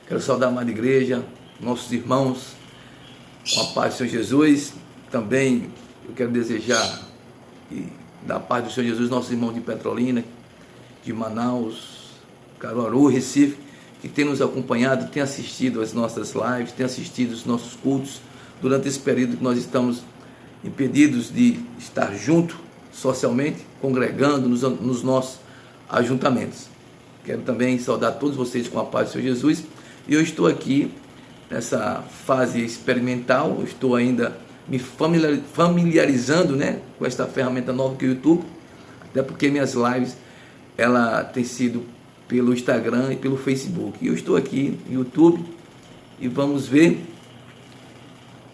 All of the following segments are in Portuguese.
Quero saudar a amada igreja, nossos irmãos, com a paz do Senhor Jesus. Também eu quero desejar e da paz do Senhor Jesus, nossos irmãos de Petrolina, de Manaus, Caruaru, Recife, que tem nos acompanhado, tem assistido às nossas lives, tem assistido os nossos cultos durante esse período que nós estamos impedidos de estar junto socialmente, congregando nos nossos ajuntamentos. Quero também saudar todos vocês com a paz do Senhor Jesus. E eu estou aqui nessa fase experimental, eu estou ainda me familiarizando, com esta ferramenta nova que é o YouTube, até porque minhas lives ela tem sido pelo Instagram e pelo Facebook. E eu estou aqui no YouTube e vamos ver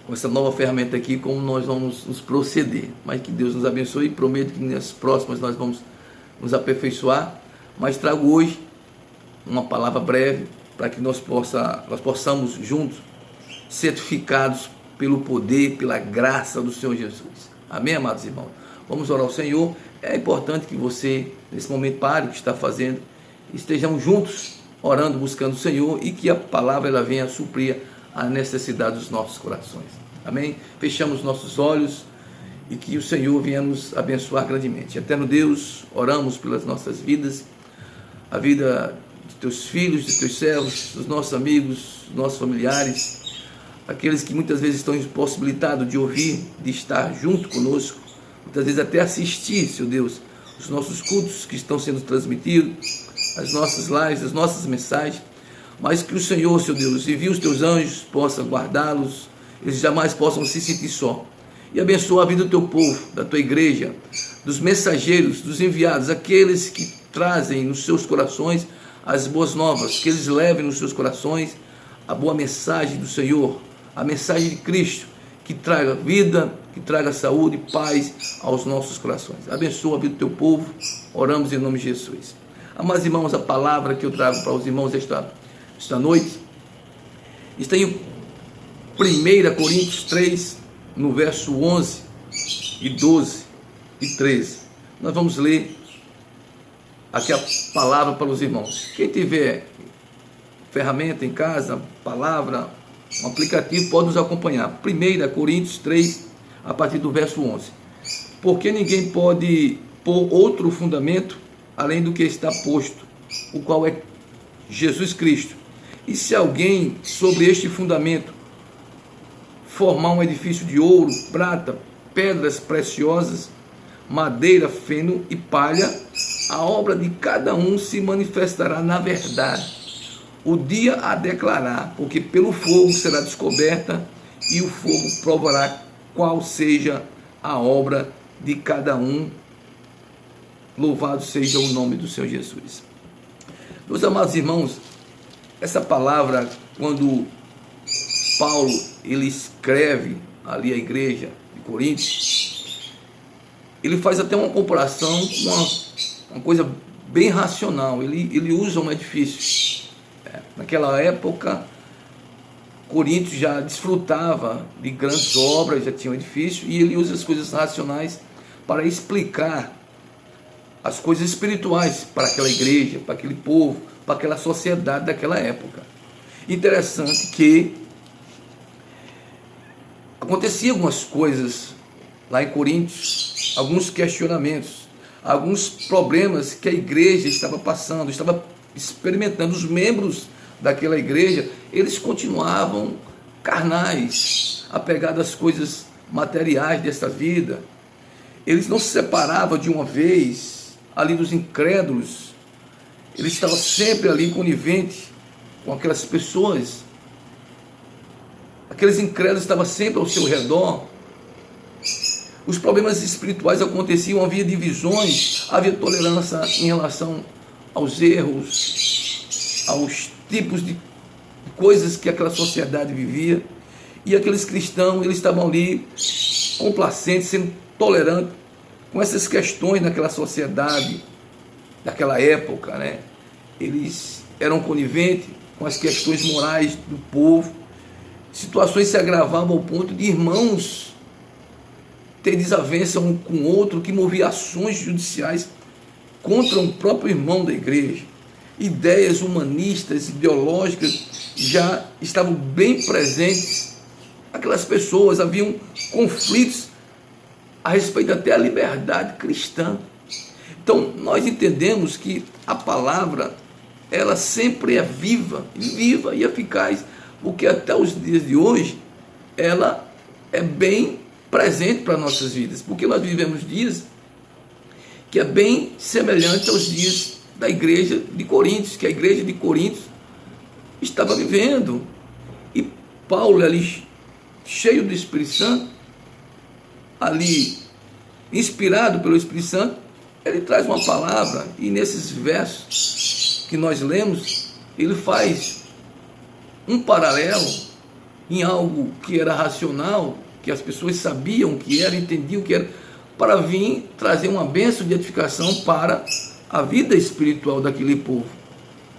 com essa nova ferramenta aqui como nós vamos nos proceder. Mas que Deus nos abençoe e prometo que nas próximas nós vamos nos aperfeiçoar. Mas trago hoje uma palavra breve para que nós possamos juntos, certificados pelo poder, pela graça do Senhor Jesus. Amém, amados irmãos? Vamos orar ao Senhor. É importante que você, nesse momento, pare o que está fazendo, estejamos juntos, orando, buscando o Senhor e que a palavra ela venha suprir a necessidade dos nossos corações. Amém? Fechamos nossos olhos e que o Senhor venha nos abençoar grandemente. Eterno Deus, oramos pelas nossas vidas, a vida de teus filhos, de teus servos, dos nossos amigos, dos nossos familiares, aqueles que muitas vezes estão impossibilitados de ouvir, de estar junto conosco, muitas vezes até assistir, Senhor Deus, os nossos cultos que estão sendo transmitidos, as nossas lives, as nossas mensagens, mas que o Senhor, Senhor Deus, envie os teus anjos, possa guardá-los, eles jamais possam se sentir só. E abençoa a vida do teu povo, da tua igreja, dos mensageiros, dos enviados, aqueles que trazem nos seus corações as boas novas, que eles levem nos seus corações a boa mensagem do Senhor, a mensagem de Cristo, que traga vida, que traga saúde e paz aos nossos corações. Abençoa a vida do teu povo, oramos em nome de Jesus. Amados irmãos, a palavra que eu trago para os irmãos esta noite está em 1 Coríntios 3, no verso 11 e 12 e 13. Nós vamos ler aqui a palavra para os irmãos. Quem tiver ferramenta em casa, palavra, um aplicativo, pode nos acompanhar. 1 Coríntios 3, a partir do verso 11. Porque ninguém pode pôr outro fundamento além do que está posto, o qual é Jesus Cristo. E se alguém sobre este fundamento formar um edifício de ouro, prata, pedras preciosas, madeira, feno e palha, a obra de cada um se manifestará na verdade. O dia a declarar, porque pelo fogo será descoberta e o fogo provará qual seja a obra de cada um. Louvado seja o nome do Senhor Jesus. Meus amados irmãos, essa palavra, quando Paulo ele escreve ali a igreja de Coríntios, ele faz até uma comparação com uma coisa bem racional. Ele usa um edifício. Naquela época, Coríntios já desfrutava de grandes obras, já tinha um edifício, e ele usa as coisas racionais para explicar as coisas espirituais para aquela igreja, para aquele povo, para aquela sociedade daquela época. Interessante que acontecia algumas coisas lá em Coríntios, alguns questionamentos, alguns problemas que a igreja estava passando, estava experimentando. Os membros daquela igreja, eles continuavam carnais, apegados às coisas materiais desta vida. Eles não se separavam de uma vez ali dos incrédulos. Eles estavam sempre ali conivente com aquelas pessoas. Aqueles incrédulos estavam sempre ao seu redor. Os problemas espirituais aconteciam, havia divisões, havia tolerância em relação aos erros, aos tipos de coisas que aquela sociedade vivia. E aqueles cristãos, eles estavam ali complacentes, sendo tolerantes com essas questões naquela sociedade, daquela época, Eles eram coniventes com as questões morais do povo. Situações se agravavam ao ponto de irmãos ter desavença um com o outro, que movia ações judiciais contra um próprio irmão da igreja. ideias humanistas, ideológicas, já estavam bem presentes. Aquelas pessoas, haviam conflitos a respeito até a liberdade cristã. Então, nós entendemos que a palavra, ela sempre é viva e eficaz, porque até os dias de hoje, ela é bem presente para nossas vidas, porque nós vivemos dias que é bem semelhante aos dias da igreja de Coríntios, que a igreja de Coríntios estava vivendo. E Paulo, ali, cheio do Espírito Santo, ali, inspirado pelo Espírito Santo, ele traz uma palavra, e nesses versos que nós lemos, ele faz um paralelo em algo que era racional, que as pessoas sabiam que era, entendiam que era, para vir trazer uma bênção de edificação para a vida espiritual daquele povo,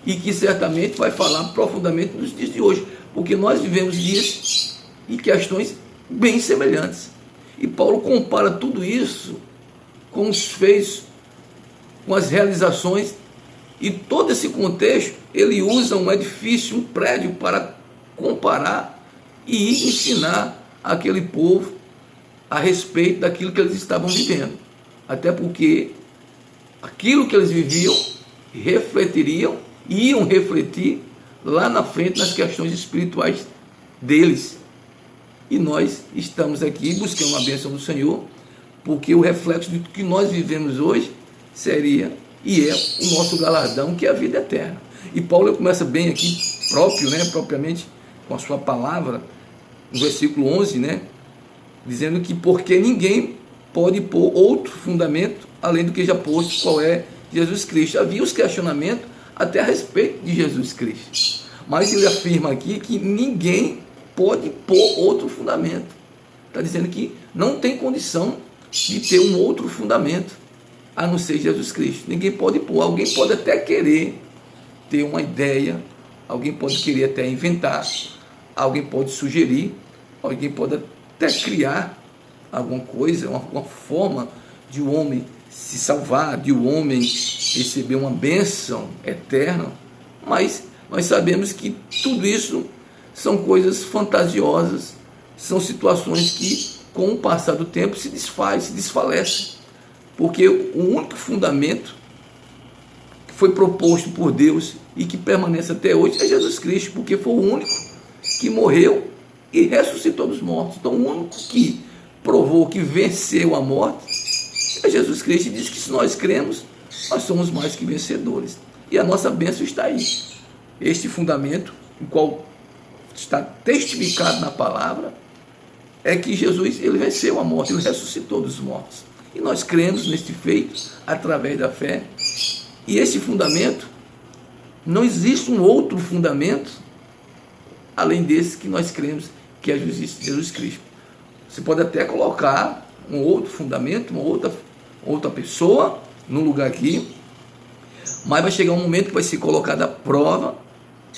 e que certamente vai falar profundamente nos dias de hoje, porque nós vivemos dias e questões bem semelhantes. E Paulo compara tudo isso com os feitos, com as realizações, e todo esse contexto ele usa um edifício, um prédio, para comparar e ensinar aquele povo a respeito daquilo que eles estavam vivendo. Até porque aquilo que eles viviam refletiriam, iam refletir lá na frente nas questões espirituais deles. E nós estamos aqui buscando a bênção do Senhor, porque o reflexo do que nós vivemos hoje seria e é o nosso galardão, que é a vida eterna. E Paulo começa bem aqui, propriamente com a sua palavra, no versículo 11, dizendo que porque ninguém pode pôr outro fundamento além do que já posto, qual é Jesus Cristo. Havia os questionamentos até a respeito de Jesus Cristo, mas ele afirma aqui que ninguém pode pôr outro fundamento. Está dizendo que não tem condição de ter um outro fundamento a não ser Jesus Cristo. Ninguém pode pôr. Alguém pode até querer ter uma ideia, alguém pode querer até inventar, alguém pode sugerir, alguém pode até criar alguma coisa, uma forma de o homem se salvar, de o homem receber uma bênção eterna, mas nós sabemos que tudo isso são coisas fantasiosas, são situações que, com o passar do tempo, se desfalecem, porque o único fundamento que foi proposto por Deus e que permanece até hoje é Jesus Cristo, porque foi o único que morreu e ressuscitou dos mortos. Então, o único que provou que venceu a morte é Jesus Cristo, e diz que se nós cremos, nós somos mais que vencedores. E a nossa bênção está aí. Este fundamento, o qual está testificado na palavra, é que Jesus, ele venceu a morte, ele ressuscitou dos mortos. E nós cremos neste feito através da fé. E esse fundamento, não existe um outro fundamento além desse que nós cremos, que é Jesus Cristo. Você pode até colocar um outro fundamento, uma outra pessoa no lugar aqui, mas vai chegar um momento que vai ser colocada a prova,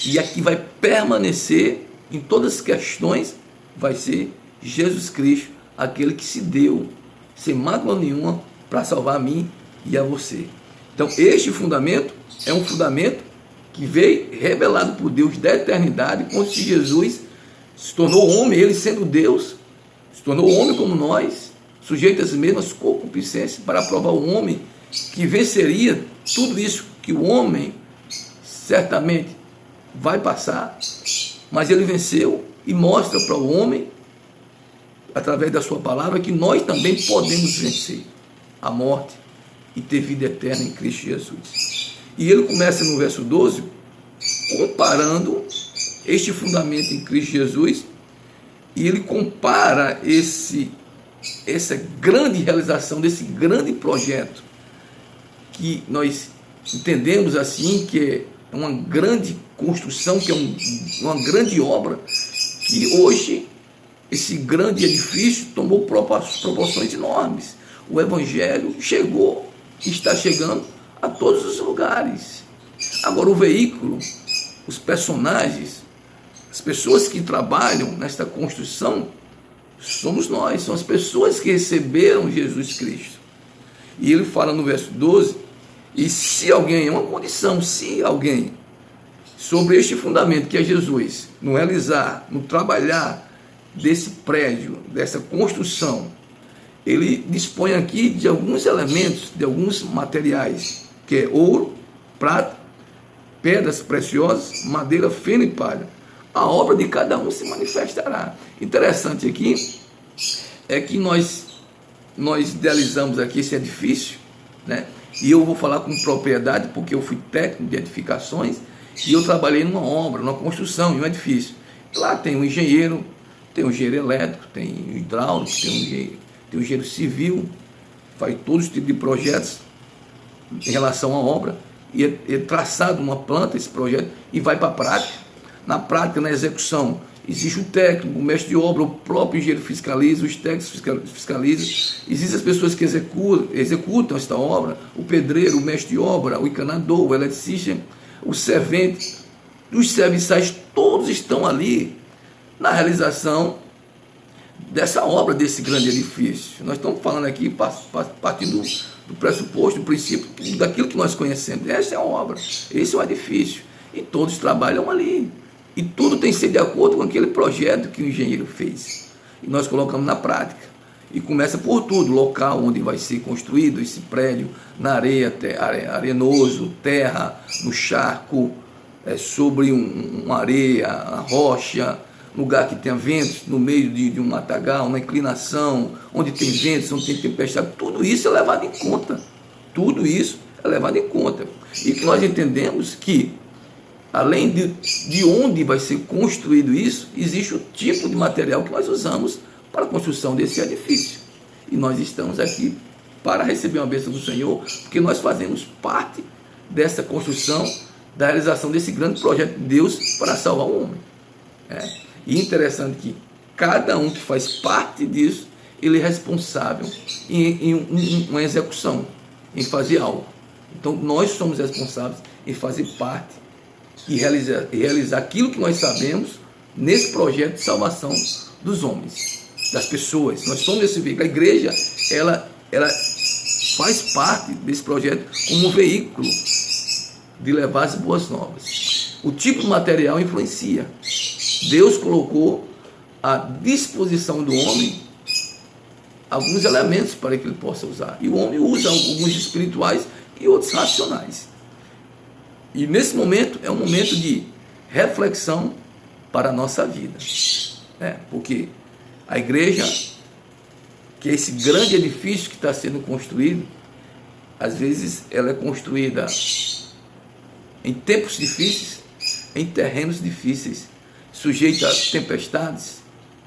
e aqui vai permanecer em todas as questões, vai ser Jesus Cristo, aquele que se deu sem mácula nenhuma para salvar a mim e a você. Então, este fundamento é um fundamento que veio revelado por Deus da eternidade, quando Jesus se tornou homem, ele sendo Deus, se tornou homem como nós, sujeito às mesmas concupiscências, para provar o homem que venceria tudo isso que o homem certamente vai passar, mas ele venceu e mostra para o homem, através da sua palavra, que nós também podemos vencer a morte e ter vida eterna em Cristo Jesus. E ele começa no verso 12, comparando este fundamento em Cristo Jesus, e ele compara essa grande realização desse grande projeto, que nós entendemos assim, que é uma grande construção, que é uma grande obra, que hoje esse grande edifício tomou proporções enormes. O Evangelho chegou, está chegando a todos os lugares. Agora, o veículo, os personagens, as pessoas que trabalham nesta construção, somos nós, são as pessoas que receberam Jesus Cristo. E ele fala no verso 12, E se alguém, é uma condição, se alguém, sobre este fundamento que é Jesus, no realizar, no trabalhar desse prédio, dessa construção, ele dispõe aqui de alguns elementos, de alguns materiais, que é ouro, prata, pedras preciosas, madeira, feno e palha. A obra de cada um se manifestará. Interessante aqui é que nós idealizamos aqui esse edifício, né? E eu vou falar com propriedade porque eu fui técnico de edificações e eu trabalhei numa obra, numa construção de um edifício. Lá tem um engenheiro elétrico, tem um hidráulico, tem um engenheiro civil, faz todos os tipos de projetos em relação à obra, e é traçado uma planta, esse projeto, e vai para a prática. Na prática, na execução, existe o técnico, o mestre de obra, o próprio engenheiro fiscaliza, os técnicos fiscalizam, existem as pessoas que executam esta obra, o pedreiro, o mestre de obra, o encanador, o eletricista, o servente, os serviçais, todos estão ali na realização dessa obra, desse grande edifício. Nós estamos falando aqui partindo do pressuposto, do princípio, daquilo que nós conhecemos. Essa é a obra, esse é o edifício, e todos trabalham ali. E tudo tem que ser de acordo com aquele projeto que o engenheiro fez. E nós colocamos na prática. E começa por tudo, local onde vai ser construído esse prédio, na areia, arenoso, terra, no charco, sobre uma areia, a rocha, lugar que tenha ventos, no meio de um matagal, uma inclinação, onde tem ventos, onde tem tempestade. Tudo isso é levado em conta. Tudo isso é levado em conta. E que nós entendemos que, além de onde vai ser construído isso, existe o tipo de material que nós usamos para a construção desse edifício. E nós estamos aqui para receber uma bênção do Senhor, porque nós fazemos parte dessa construção, da realização desse grande projeto de Deus para salvar o homem. E interessante que cada um que faz parte disso, ele é responsável em uma execução, em fazer algo. Então nós somos responsáveis em fazer parte e realizar aquilo que nós sabemos nesse projeto de salvação dos homens, das pessoas. Nós somos esse veículo. A igreja, ela faz parte desse projeto como um veículo de levar as boas novas. O tipo de material influencia. Deus colocou à disposição do homem alguns elementos para que ele possa usar. E o homem usa alguns espirituais e outros racionais. E nesse momento é um momento de reflexão para a nossa vida. Porque a igreja, que é esse grande edifício que está sendo construído, às vezes ela é construída em tempos difíceis, em terrenos difíceis, sujeita a tempestades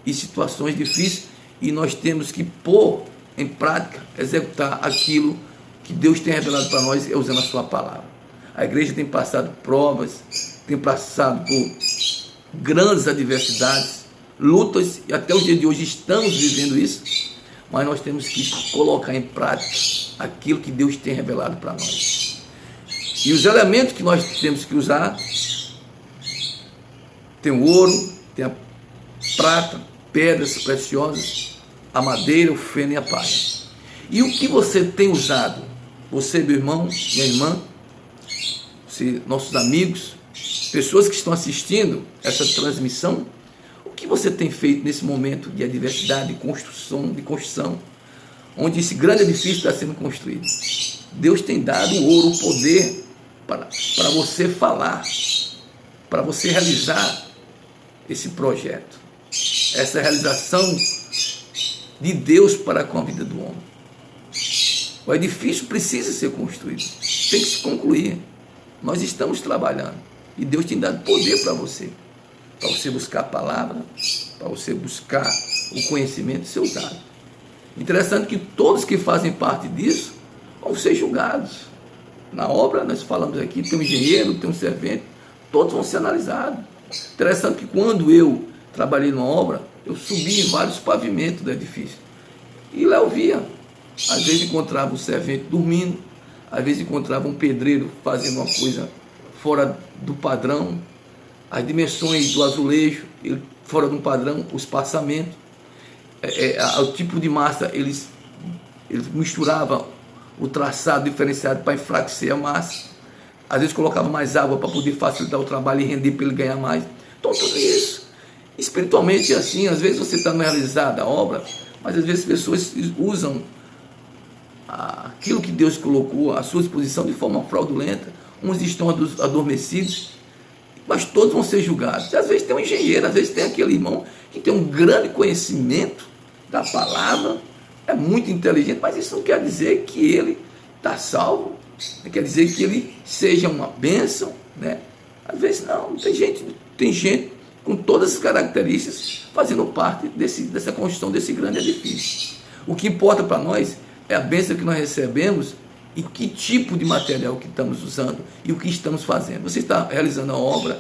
e situações difíceis, e nós temos que pôr em prática, executar aquilo que Deus tem revelado para nós, usando a sua palavra. A igreja tem passado provas, tem passado por grandes adversidades, lutas, e até o dia de hoje estamos vivendo isso, mas nós temos que colocar em prática aquilo que Deus tem revelado para nós. E os elementos que nós temos que usar, tem o ouro, tem a prata, pedras preciosas, a madeira, o feno e a palha. E o que você tem usado? Você, meu irmão, minha irmã, nossos amigos, pessoas que estão assistindo essa transmissão, o que você tem feito nesse momento de adversidade, de construção, onde esse grande edifício está sendo construído? Deus tem dado o ouro, o poder para você falar, para você realizar esse projeto, essa realização de Deus para com a vida do homem. O edifício precisa ser construído, tem que se concluir. Nós estamos trabalhando e Deus tem dado poder para você buscar a palavra, para você buscar o conhecimento e ser usado. Interessante que todos que fazem parte disso vão ser julgados. Na obra, nós falamos aqui, tem um engenheiro, tem um servente, todos vão ser analisados. Interessante que quando eu trabalhei numa obra, eu subi em vários pavimentos do edifício. E lá eu via, às vezes encontrava um servente dormindo, às vezes encontrava um pedreiro fazendo uma coisa fora do padrão, as dimensões do azulejo, fora do padrão, os passamentos, o tipo de massa, eles misturavam o traçado diferenciado para enfraquecer a massa. Às vezes colocava mais água para poder facilitar o trabalho e render para ele ganhar mais. Então tudo isso, espiritualmente é assim. Às vezes você está no realizar da obra, mas às vezes as pessoas usam aquilo que Deus colocou à sua disposição de forma fraudulenta. Uns estão adormecidos, mas todos vão ser julgados. Às vezes tem um engenheiro, às vezes tem aquele irmão que tem um grande conhecimento da palavra, é muito inteligente, mas isso não quer dizer que ele está salvo, não quer dizer que ele seja uma bênção, né? Às vezes não, tem gente com todas as características fazendo parte dessa construção desse grande edifício. O que importa para nós é a bênção que nós recebemos e que tipo de material que estamos usando e o que estamos fazendo. Você está realizando a obra,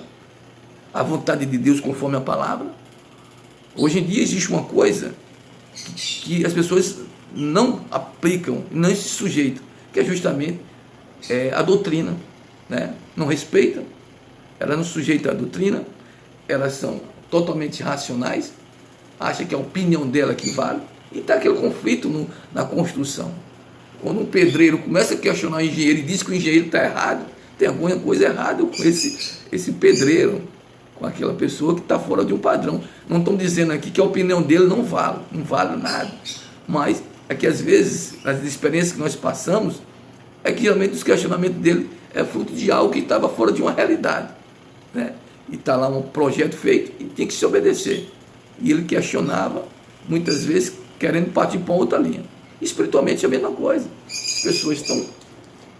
a vontade de Deus conforme a palavra? Hoje em dia existe uma coisa que as pessoas não aplicam, não se sujeitam, que é justamente a doutrina, né? Não respeitam, elas não sujeitam a doutrina, elas são totalmente racionais, acham que a opinião dela que vale, e está aquele conflito na construção. Quando um pedreiro começa a questionar o engenheiro e diz que o engenheiro está errado, tem alguma coisa errada com esse pedreiro, com aquela pessoa que está fora de um padrão. Não estamos dizendo aqui que a opinião dele não vale nada, mas é que às vezes as experiências que nós passamos é que realmente os questionamentos dele é fruto de algo que estava fora de uma realidade, né? E está lá um projeto feito e tem que se obedecer. E ele questionava, muitas vezes, querendo partir para outra linha. Espiritualmente é a mesma coisa. As pessoas estão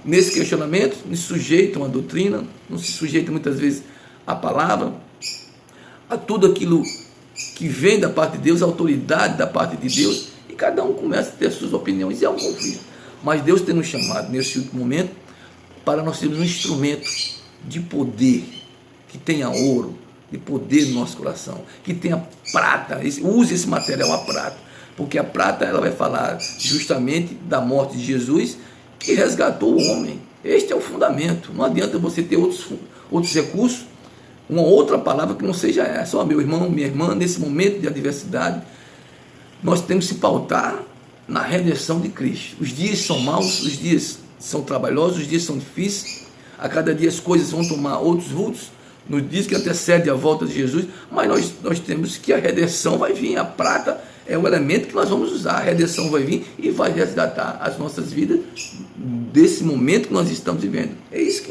nesse questionamento, não se sujeitam à doutrina, não se sujeitam muitas vezes à palavra, a tudo aquilo que vem da parte de Deus, a autoridade da parte de Deus, e cada um começa a ter as suas opiniões, e é um conflito. Mas Deus tem nos chamado nesse último momento para nós termos um instrumento de poder, que tenha ouro, de poder no nosso coração, que tenha prata, use esse material, a prata, porque a prata ela vai falar justamente da morte de Jesus, que resgatou o homem. Este é o fundamento. Não adianta você ter outros recursos, uma outra palavra que não seja essa. Ó, meu irmão, minha irmã, nesse momento de adversidade, nós temos que se pautar na redenção de Cristo. Os dias são maus, os dias são trabalhosos, os dias são difíceis, a cada dia as coisas vão tomar outros vultos, nos dias que antecede a volta de Jesus, mas nós temos que a redenção vai vir, a prata é o elemento que nós vamos usar, a redenção vai vir e vai resgatar as nossas vidas desse momento que nós estamos vivendo. É isso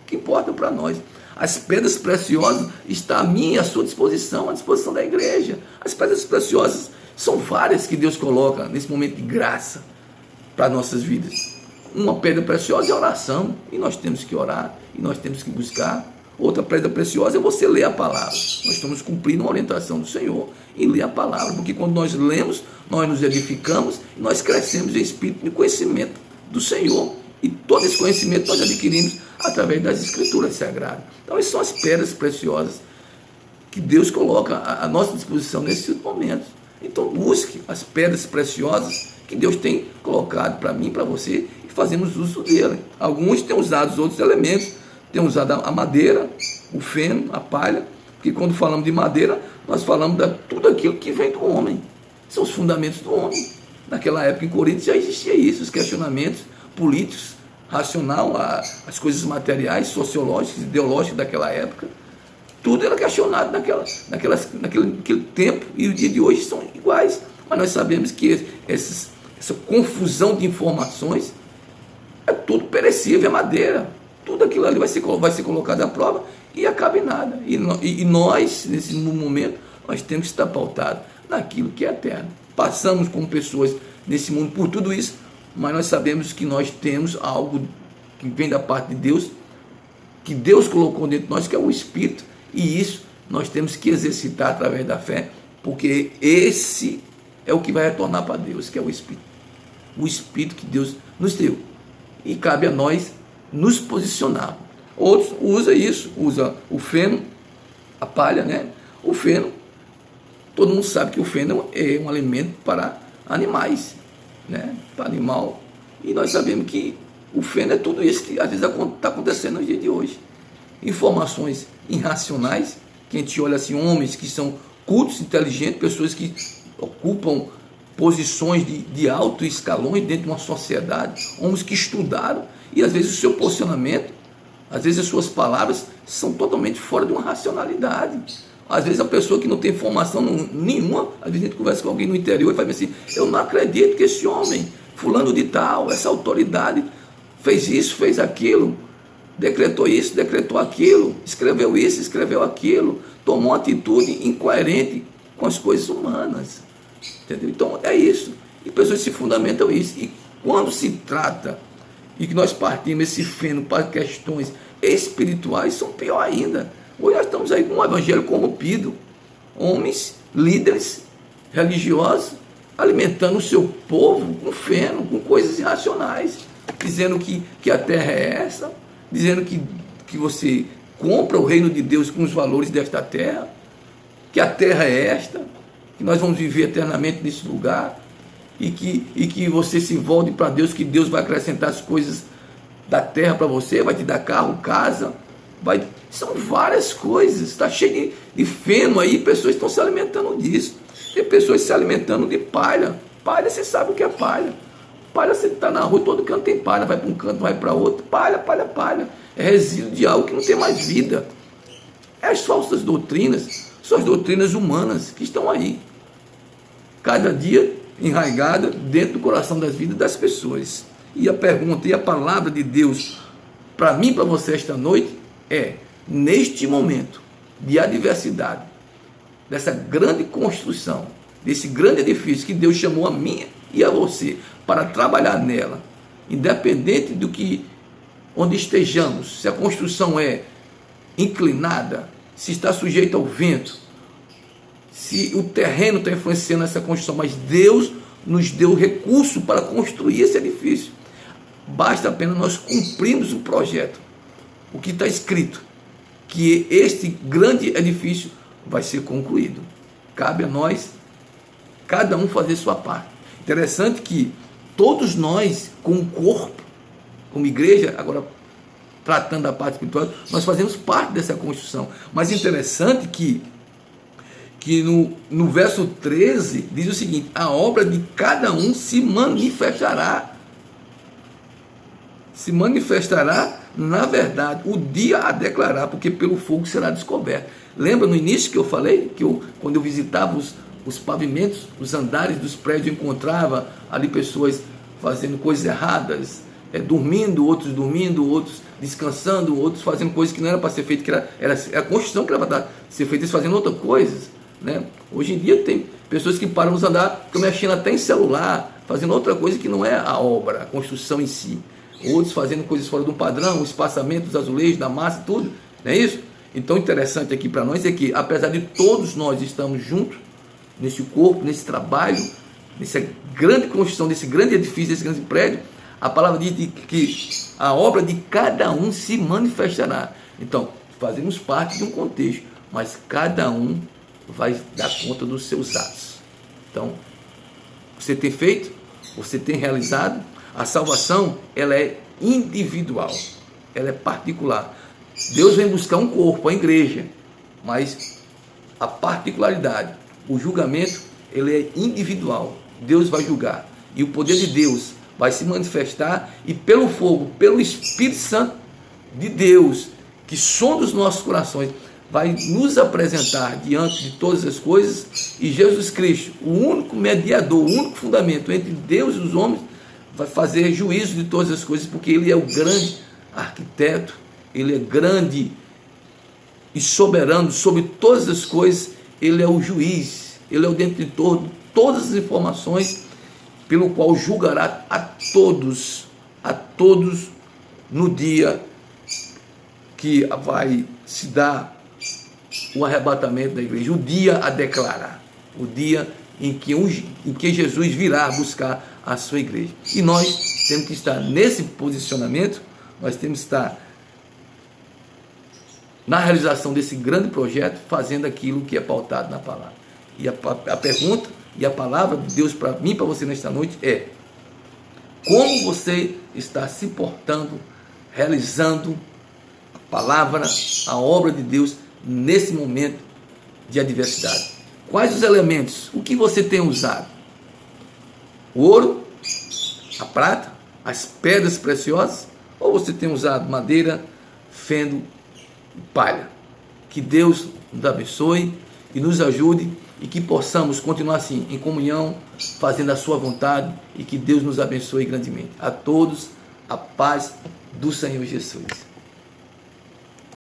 que importa para nós. As pedras preciosas estão à minha e à sua disposição, à disposição da igreja. As pedras preciosas são várias que Deus coloca nesse momento de graça para nossas vidas. Uma pedra preciosa é a oração, e nós temos que orar, e nós temos que buscar. Outra pedra preciosa é você ler a palavra. Nós estamos cumprindo uma orientação do Senhor em ler a palavra, porque quando nós lemos, nós nos edificamos e nós crescemos em espírito e conhecimento do Senhor. E todo esse conhecimento nós adquirimos através das Escrituras Sagradas. Então, essas são as pedras preciosas que Deus coloca à nossa disposição nesses momentos. Então, busque as pedras preciosas que Deus tem colocado para mim, para você, e fazemos uso dele. Alguns têm usado os outros elementos, têm usado a madeira, o feno, a palha, porque quando falamos de madeira, nós falamos de tudo aquilo que vem do homem. São os fundamentos do homem. Naquela época em Corinto já existia isso, os questionamentos políticos, racional, as coisas materiais, sociológicas, ideológicas daquela época. Tudo era questionado naquele tempo, e o dia de hoje são iguais. Mas nós sabemos que essa confusão de informações é tudo perecível, é madeira. Tudo aquilo ali vai ser colocado à prova e acaba em nada. E nós, nesse momento, nós temos que estar pautados naquilo que é eterno. Passamos como pessoas nesse mundo por tudo isso, mas nós sabemos que nós temos algo que vem da parte de Deus, que Deus colocou dentro de nós, que é o Espírito, e isso nós temos que exercitar através da fé, porque esse é o que vai retornar para Deus, que é o Espírito que Deus nos deu, e cabe a nós nos posicionar. Outros usa o feno, a palha, né? O feno, todo mundo sabe que o feno é um alimento para animais, né? Para animal, e nós sabemos que o feno é tudo isso que às vezes está acontecendo no dia de hoje. Informações irracionais, que a gente olha assim, homens que são cultos, inteligentes, pessoas que ocupam posições de alto escalões dentro de uma sociedade, homens que estudaram, e às vezes o seu posicionamento, às vezes as suas palavras são totalmente fora de uma racionalidade. Às vezes a pessoa que não tem formação nenhuma, às vezes a gente conversa com alguém no interior e fala assim, eu não acredito que esse homem, fulano de tal, essa autoridade, fez isso, fez aquilo, decretou isso, decretou aquilo, escreveu isso, escreveu aquilo, tomou uma atitude incoerente com as coisas humanas. Entendeu? Então é isso. E pessoas se fundamentam isso. E quando se trata, e que nós partimos esse feno para questões espirituais, são pior ainda. Hoje nós estamos aí com um evangelho corrompido, homens, líderes religiosos, alimentando o seu povo com feno, com coisas irracionais, dizendo que a terra é essa, dizendo que você compra o reino de Deus com os valores desta terra, que a terra é esta, que nós vamos viver eternamente nesse lugar, e que você se volte para Deus, que Deus vai acrescentar as coisas da terra para você, vai te dar carro, casa, são várias coisas, está cheio de feno aí, pessoas estão se alimentando disso, tem pessoas se alimentando de palha. Palha, você sabe o que é palha. Palha, você está na rua, todo canto tem palha, vai para um canto, vai para outro, palha, é resíduo de algo que não tem mais vida. As falsas doutrinas são as doutrinas humanas que estão aí, cada dia enraigada dentro do coração das vidas das pessoas. E a pergunta e a palavra de Deus para mim e para você esta noite é, neste momento de adversidade, dessa grande construção, desse grande edifício que Deus chamou a mim e a você para trabalhar nela, independente do que, onde estejamos, se a construção é inclinada, se está sujeita ao vento, se o terreno está influenciando essa construção, mas Deus nos deu recurso para construir esse edifício. Basta apenas nós cumprirmos o projeto, o que está escrito, que este grande edifício vai ser concluído. Cabe a nós, cada um fazer sua parte. Interessante que todos nós, como corpo, como igreja, agora tratando da parte espiritual, nós fazemos parte dessa construção. Mas interessante que no verso 13 diz o seguinte, a obra de cada um se manifestará na verdade, o dia a declarar, porque pelo fogo será descoberto. Lembra no início que eu falei, quando eu visitava os pavimentos, os andares dos prédios, eu encontrava ali pessoas fazendo coisas erradas, dormindo, outros descansando, outros fazendo coisas que não era para ser feito, que era a construção que era para ser feita, eles fazendo outras coisas, né? Hoje em dia tem pessoas que param nos andares, ficam mexendo até em celular, fazendo outra coisa que não é a obra, a construção em si. Outros fazendo coisas fora do padrão, o espaçamento dos azulejos, da massa, tudo, não é isso? Então, interessante aqui para nós é que, apesar de todos nós estamos juntos nesse corpo, nesse trabalho, nessa grande construção, desse grande edifício, desse grande prédio, a palavra diz que a obra de cada um se manifestará. Então, fazemos parte de um contexto, mas cada um vai dar conta dos seus atos. Então, você tem feito, você tem realizado. A salvação, ela é individual, ela é particular. Deus vem buscar um corpo, a igreja, mas a particularidade, o julgamento, ele é individual. Deus vai julgar e o poder de Deus vai se manifestar e pelo fogo, pelo Espírito Santo de Deus, que sonda os nossos corações, vai nos apresentar diante de todas as coisas, e Jesus Cristo, o único mediador, o único fundamento entre Deus e os homens, vai fazer juízo de todas as coisas, porque Ele é o grande arquiteto, Ele é grande e soberano sobre todas as coisas, Ele é o juiz, Ele é o detentor de todas as informações, pelo qual julgará a todos no dia que vai se dar o arrebatamento da igreja, o dia a declarar, o dia em que Jesus virá buscar a sua igreja. E nós temos que estar nesse posicionamento, nós temos que estar na realização desse grande projeto, fazendo aquilo que é pautado na palavra. E a pergunta e a palavra de Deus para mim e para você nesta noite é: como você está se portando, realizando a palavra, a obra de Deus nesse momento de adversidade? Quais os elementos? O que você tem usado? o ouro, a prata, as pedras preciosas, ou você tem usado madeira, feno e palha? Que Deus nos abençoe e nos ajude e que possamos continuar assim, em comunhão, fazendo a sua vontade, e que Deus nos abençoe grandemente. A todos, a paz do Senhor Jesus.